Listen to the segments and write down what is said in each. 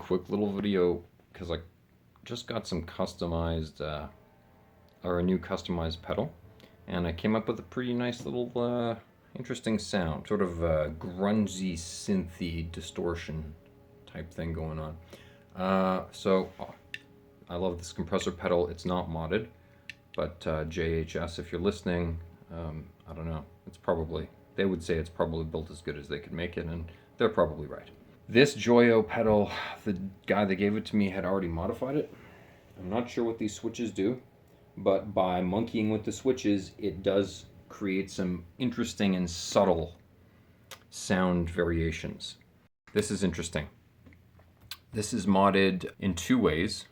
quick little video because I just got some customized, or a new customized pedal, and I came up with a pretty nice little, interesting sound, sort of a grungy, synthy distortion type thing going on. I love this compressor pedal. It's not modded, but JHS, if you're listening, I don't know. It's probably, they would say it's probably built as good as they could make it, and they're probably right. This Joyo pedal, the guy that gave it to me had already modified it. I'm not sure what these switches do, but by monkeying with the switches, it does create some interesting and subtle sound variations. This is interesting. This is modded in two ways.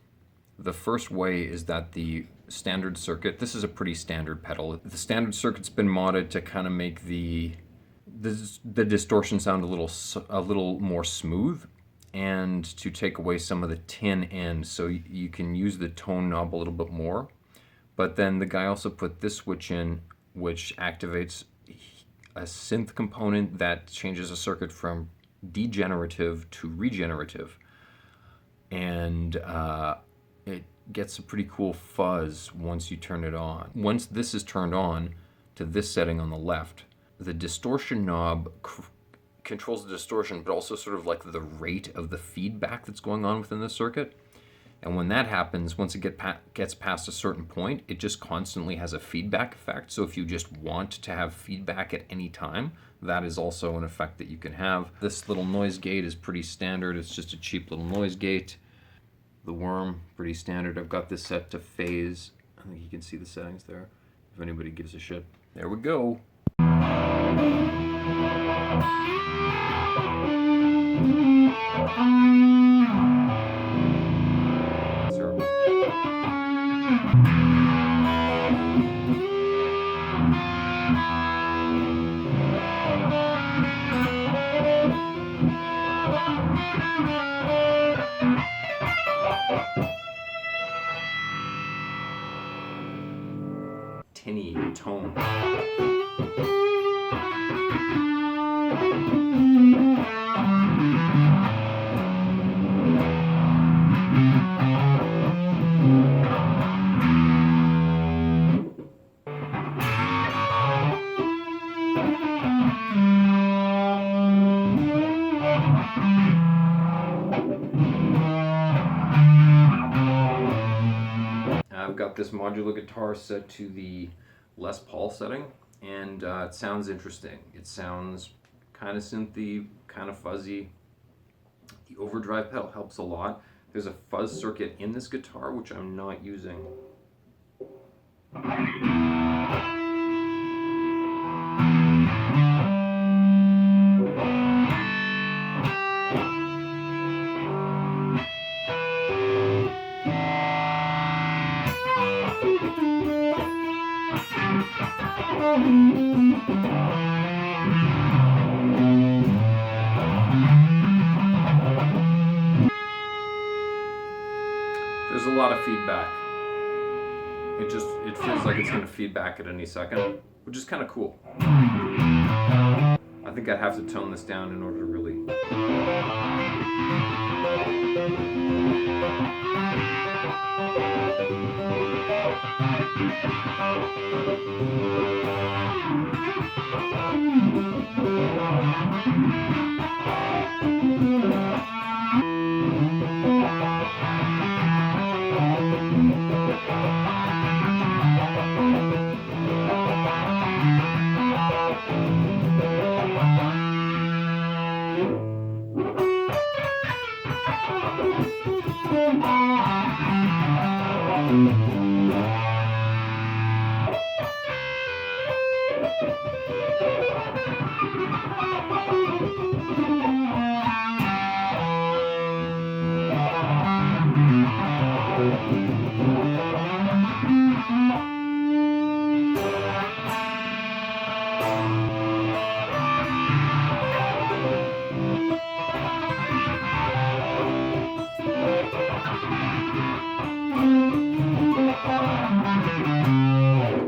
The first way is that the standard circuit, this is a pretty standard pedal. The standard circuit's been modded to kind of make the distortion sound a little more smooth, and to take away some of the tin end, so you can use the tone knob a little bit more. But then the guy also put this switch in, which activates a synth component that changes a circuit from degenerative to regenerative, and it gets a pretty cool fuzz once you turn it on. Once this is turned on to this setting on the left, the distortion knob controls the distortion, but also sort of like the rate of the feedback that's going on within the circuit. And when that happens, once it gets past a certain point, it just constantly has a feedback effect. So if you just want to have feedback at any time, that is also an effect that you can have. This little noise gate is pretty standard. It's just a cheap little noise gate. The worm, pretty standard. I've got this set to phase. I think you can see the settings there, if anybody gives a shit. There we go. Tinny tone. I've got this modular guitar set to the Les Paul setting, and it sounds interesting. It sounds kind of synthy, kind of fuzzy. The overdrive pedal helps a lot. There's a fuzz circuit in this guitar, which I'm not using. There's a lot of feedback. It feels like it's going to feed back at any second, which is kind of cool. I think I'd have to tone this down in order to really...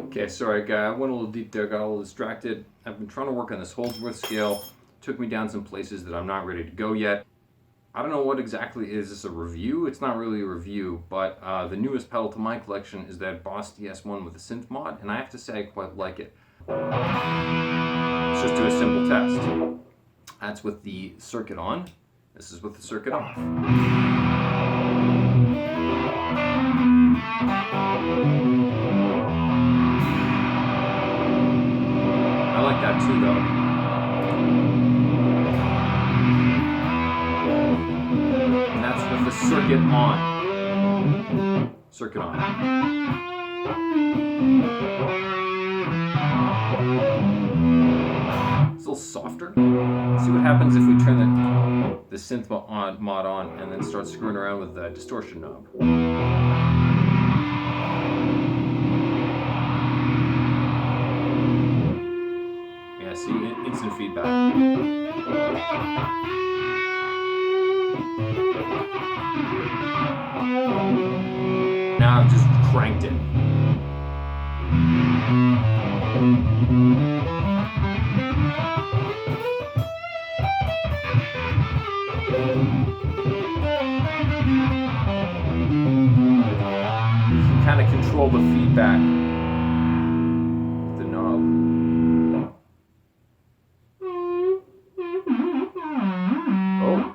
Okay, sorry guy, I went a little deep there, got a little distracted. I've been trying to work on this Holdsworth scale. Took me down some places that I'm not ready to go yet. I don't know what exactly is this a review. It's not really a review, but the newest pedal to my collection is that Boss DS1 with a synth mod, and I have to say I quite like it. Let's just do a simple test. That's with the circuit on. This is with the circuit off. I like that too, though. And that's with the circuit on. Circuit on. It's a little softer. See what happens if we turn the synth mod on and then start screwing around with the distortion knob. Yeah, see, instant feedback. Now I've just cranked it. You can kind of control the feedback with the knob. Oh.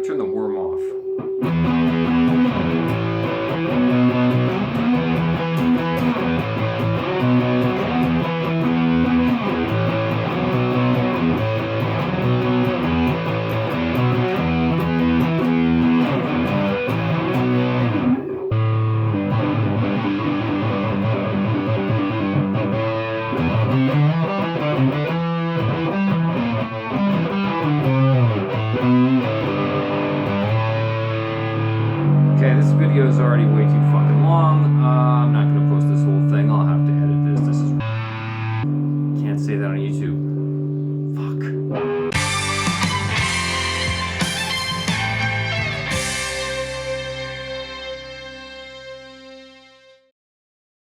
Turn the worm off.